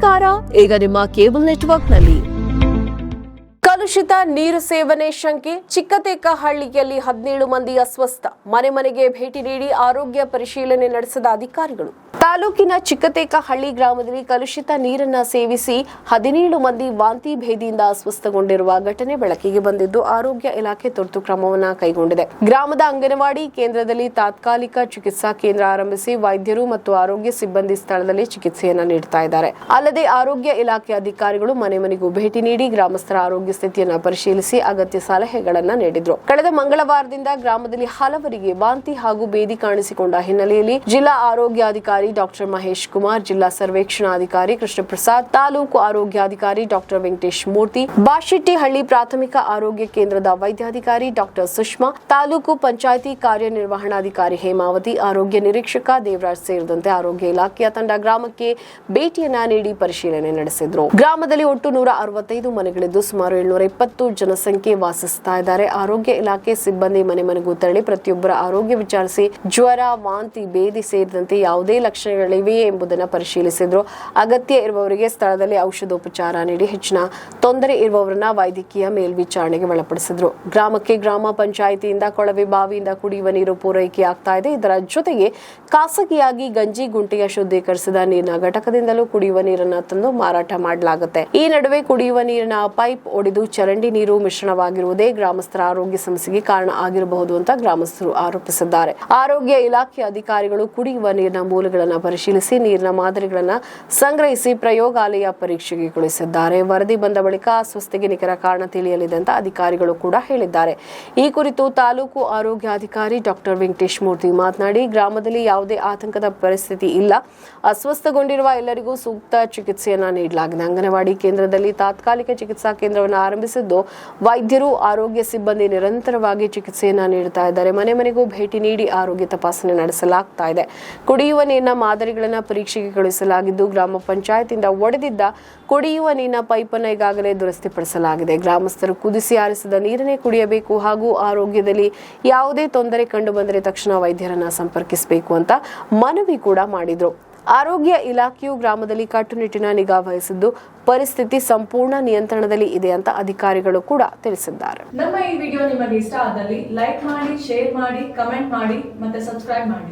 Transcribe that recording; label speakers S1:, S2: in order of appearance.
S1: ಕೊಲೆಗಾರ ಈಗ ನಿಮ್ಮ ಕೇಬಲ್ ನೆಟ್ವರ್ಕ್ನಲ್ಲಿ. ಕಲುಷಿತ ನೀರು ಸೇವನೆ ಶಂಕೆ. ಚಿಕ್ಕತೇಕಹಳ್ಳಿಯಲ್ಲಿ 17 ಮಂದಿ ಅಸ್ವಸ್ಥ. ಮನೆ ಮನೆಗೆ ಭೇಟಿ ನೀಡಿ ಆರೋಗ್ಯ ಪರಿಶೀಲನೆ ನಡೆಸಿದ ಅಧಿಕಾರಿಗಳು. ತಾಲೂಕಿನ ಚಿಕ್ಕತೇಕಹಳ್ಳಿ ಗ್ರಾಮದಲ್ಲಿ ಕಲುಷಿತ ನೀರನ್ನ ಸೇವಿಸಿ 17 ಮಂದಿ ವಾಂತಿ ಭೇದಿಯಿಂದ ಅಸ್ವಸ್ಥಗೊಂಡಿರುವ ಘಟನೆ ಬೆಳಕಿಗೆ ಬಂದಿದ್ದು, ಆರೋಗ್ಯ ಇಲಾಖೆ ತುರ್ತು ಕ್ರಮವನ್ನು ಕೈಗೊಂಡಿದೆ. ಗ್ರಾಮದ ಅಂಗನವಾಡಿ ಕೇಂದ್ರದಲ್ಲಿ ತಾತ್ಕಾಲಿಕ ಚಿಕಿತ್ಸಾ ಕೇಂದ್ರ ಆರಂಭಿಸಿ ವೈದ್ಯರು ಮತ್ತು ಆರೋಗ್ಯ ಸಿಬ್ಬಂದಿ ಸ್ಥಳದಲ್ಲಿ ಚಿಕಿತ್ಸೆಯನ್ನು ನೀಡುತ್ತಾ ಇದ್ದಾರೆ. ಅಲ್ಲದೆ ಆರೋಗ್ಯ ಇಲಾಖೆ ಅಧಿಕಾರಿಗಳು ಮನೆ ಮನೆಗೂ ಭೇಟಿ ನೀಡಿ ಗ್ರಾಮಸ್ಥರ ಆರೋಗ್ಯ ಸ್ಥಿತಿಯನ್ನು ಪರಿಶೀಲಿಸಿ ಅಗತ್ಯ ಸಲಹೆಗಳನ್ನು ನೀಡಿದ್ರು. ಕಳೆದ ಮಂಗಳವಾರದಿಂದ ಗ್ರಾಮದಲ್ಲಿ ಹಲವರಿಗೆ ವಾಂತಿ ಹಾಗೂ ಬೇದಿ ಕಾಣಿಸಿಕೊಂಡ ಹಿನ್ನೆಲೆಯಲ್ಲಿ ಜಿಲ್ಲಾ ಆರೋಗ್ಯಾಧಿಕಾರಿ ಡಾಕ್ಟರ್ ಮಹೇಶ್ ಕುಮಾರ್, ಜಿಲ್ಲಾ ಸರ್ವೇಕ್ಷಣಾಧಿಕಾರಿ ಕೃಷ್ಣ ಪ್ರಸಾದ್, ತಾಲೂಕು ಆರೋಗ್ಯಾಧಿಕಾರಿ ಡಾಕ್ಟರ್ ವೆಂಕಟೇಶ್ ಮೂರ್ತಿ, ಬಾಶೆಟ್ಟಿಹಳ್ಳಿ ಪ್ರಾಥಮಿಕ ಆರೋಗ್ಯ ಕೇಂದ್ರದ ವೈದ್ಯಾಧಿಕಾರಿ ಡಾಕ್ಟರ್ ಸುಷ್ಮಾ, ತಾಲೂಕು ಪಂಚಾಯಿತಿ ಕಾರ್ಯನಿರ್ವಹಣಾಧಿಕಾರಿ ಹೇಮಾವತಿ, ಆರೋಗ್ಯ ನಿರೀಕ್ಷಕ ದೇವರಾಜ್ ಸೇರಿದಂತೆ ಆರೋಗ್ಯ ಇಲಾಖೆಯ ತಂಡ ಗ್ರಾಮಕ್ಕೆ ಭೇಟಿಯನ್ನ ನೀಡಿ ಪರಿಶೀಲನೆ ನಡೆಸಿದ್ರು. ಗ್ರಾಮದಲ್ಲಿ ಒಟ್ಟು 165 ಮನೆಗಳಿದ್ದು ಸುಮಾರು 720 ಜನಸಂಖ್ಯೆ ವಾಸಿಸುತ್ತಾ ಇದ್ದಾರೆ. ಆರೋಗ್ಯ ಇಲಾಖೆ ಸಿಬ್ಬಂದಿ ಮನೆ ಮನೆಗೂ ತೆರಳಿ ಪ್ರತಿಯೊಬ್ಬರ ಆರೋಗ್ಯ ವಿಚಾರಿಸಿ ಜ್ವರ, ವಾಂತಿ, ಬೇದಿ ಸೇರಿದಂತೆ ಯಾವುದೇ ಲಕ್ಷಣಗಳಿವೆಯೇ ಎಂಬುದನ್ನು ಪರಿಶೀಲಿಸಿದ್ರು. ಅಗತ್ಯ ಇರುವವರಿಗೆ ಸ್ಥಳದಲ್ಲಿ ಔಷಧೋಪಚಾರ ನೀಡಿ ಹೆಚ್ಚಿನ ತೊಂದರೆ ಇರುವವರನ್ನ ವೈದ್ಯಕೀಯ ಮೇಲ್ವಿಚಾರಣೆಗೆ ಒಳಪಡಿಸಿದ್ರು. ಗ್ರಾಮಕ್ಕೆ ಗ್ರಾಮ ಪಂಚಾಯಿತಿಯಿಂದ ಕೊಳವೆ ಬಾವಿಯಿಂದ ಕುಡಿಯುವ ನೀರು ಪೂರೈಕೆಯಾಗ್ತಾ ಇದೆ. ಇದರ ಜೊತೆಗೆ ಖಾಸಗಿಯಾಗಿ ಗಂಜಿ ಗುಂಟೆಯ ಶುದ್ಧೀಕರಿಸಿದ ನೀರಿನ ಘಟಕದಿಂದಲೂ ಕುಡಿಯುವ ನೀರನ್ನು ತಂದು ಮಾರಾಟ ಮಾಡಲಾಗುತ್ತೆ. ಈ ನಡುವೆ ಕುಡಿಯುವ ನೀರಿನ ಪೈಪ್ ಒಡೆದು ಚರಂಡಿ ನೀರು ಮಿಶ್ರಣವಾಗಿರುವುದೇ ಗ್ರಾಮಸ್ಥರ ಆರೋಗ್ಯ ಸಮಸ್ಯೆಗೆ ಕಾರಣ ಆಗಿರಬಹುದು ಅಂತ ಗ್ರಾಮಸ್ಥರು ಆರೋಪಿಸಿದ್ದಾರೆ. ಆರೋಗ್ಯ ಇಲಾಖೆ ಅಧಿಕಾರಿಗಳು ಕುಡಿಯುವ ನೀರಿನ ಮೂಲಗಳನ್ನು ಪರಿಶೀಲಿಸಿ ನೀರಿನ ಮಾದರಿಗಳನ್ನು ಸಂಗ್ರಹಿಸಿ ಪ್ರಯೋಗಾಲಯ ಪರೀಕ್ಷೆಗೆ ಕಳುಹಿಸಿದ್ದಾರೆ. ವರದಿ ಬಂದ ಬಳಿಕ ಅಸ್ವಸ್ಥತೆಗೆ ನಿಖರ ಕಾರಣ ತಿಳಿಯಲಿದೆ ಅಂತ ಅಧಿಕಾರಿಗಳು ಕೂಡ ಹೇಳಿದ್ದಾರೆ. ಈ ಕುರಿತು ತಾಲೂಕು ಆರೋಗ್ಯಾಧಿಕಾರಿ ಡಾಕ್ಟರ್ ವೆಂಕಟೇಶ್ ಮೂರ್ತಿ ಮಾತನಾಡಿ, ಗ್ರಾಮದಲ್ಲಿ ಯಾವುದೇ ಆತಂಕದ ಪರಿಸ್ಥಿತಿ ಇಲ್ಲ. ಅಸ್ವಸ್ಥಗೊಂಡಿರುವ ಎಲ್ಲರಿಗೂ ಸೂಕ್ತ ಚಿಕಿತ್ಸೆಯನ್ನ ನೀಡಲಾಗಿದೆ. ಅಂಗನವಾಡಿ ಕೇಂದ್ರದಲ್ಲಿ ತಾತ್ಕಾಲಿಕ ಚಿಕಿತ್ಸಾ ಕೇಂದ್ರವನ್ನು ಆರಂಭಿಸಿದ್ದು ವೈದ್ಯರು, ಆರೋಗ್ಯ ಸಿಬ್ಬಂದಿ ನಿರಂತರವಾಗಿ ಚಿಕಿತ್ಸೆಯನ್ನ ನೀಡುತ್ತಾ ಇದ್ದಾರೆ. ಮನೆ ಮನೆಗೂ ಭೇಟಿ ನೀಡಿ ಆರೋಗ್ಯ ತಪಾಸಣೆ ನಡೆಸಲಾಗ್ತಾ ಇದೆ. ಕುಡಿಯುವ ನೀರಿನ ಮಾದರಿಗಳನ್ನು ಪರೀಕ್ಷೆಗೆ ಕಳುಹಿಸಲಾಗಿದ್ದು, ಗ್ರಾಮ ಪಂಚಾಯತಿಯಿಂದ ಒಡೆದಿದ್ದ ಕುಡಿಯುವ ನೀರಿನ ಪೈಪನ್ನು ಈಗಾಗಲೇ ದುರಸ್ತಿಪಡಿಸಲಾಗಿದೆ. ಗ್ರಾಮಸ್ಥರು ಕುದಿಸಿ ಆರಿಸಿದ ನೀರನ್ನೇ ಕುಡಿಯಬೇಕು ಹಾಗೂ ಆರೋಗ್ಯದಲ್ಲಿ ಯಾವುದೇ ತೊಂದರೆ ಕಂಡು ಬಂದರೆ ತಕ್ಷಣ ವೈದ್ಯರನ್ನ ಸಂಪರ್ಕಿಸಬೇಕು ಅಂತ ಮನವಿ ಕೂಡ ಮಾಡಿದ್ರು. ಆರೋಗ್ಯ ಇಲಾಖೆಯು ಗ್ರಾಮದಲ್ಲಿ ಕಟ್ಟುನಿಟ್ಟಿನ ನಿಗಾ ವಹಿಸಿದ್ದು ಪರಿಸ್ಥಿತಿ ಸಂಪೂರ್ಣ ನಿಯಂತ್ರಣದಲ್ಲಿ ಇದೆ ಅಂತ ಅಧಿಕಾರಿಗಳು ಕೂಡ ತಿಳಿಸಿದ್ದಾರೆ.
S2: ನಮ್ಮ ಈ ವಿಡಿಯೋ ನಿಮಗೆ ಇಷ್ಟ ಆದಲ್ಲಿ ಲೈಕ್ ಮಾಡಿ, ಶೇರ್ ಮಾಡಿ, ಕಮೆಂಟ್ ಮಾಡಿ ಮತ್ತೆ ಸಬ್ಸ್ಕ್ರೈಬ್ ಮಾಡಿ.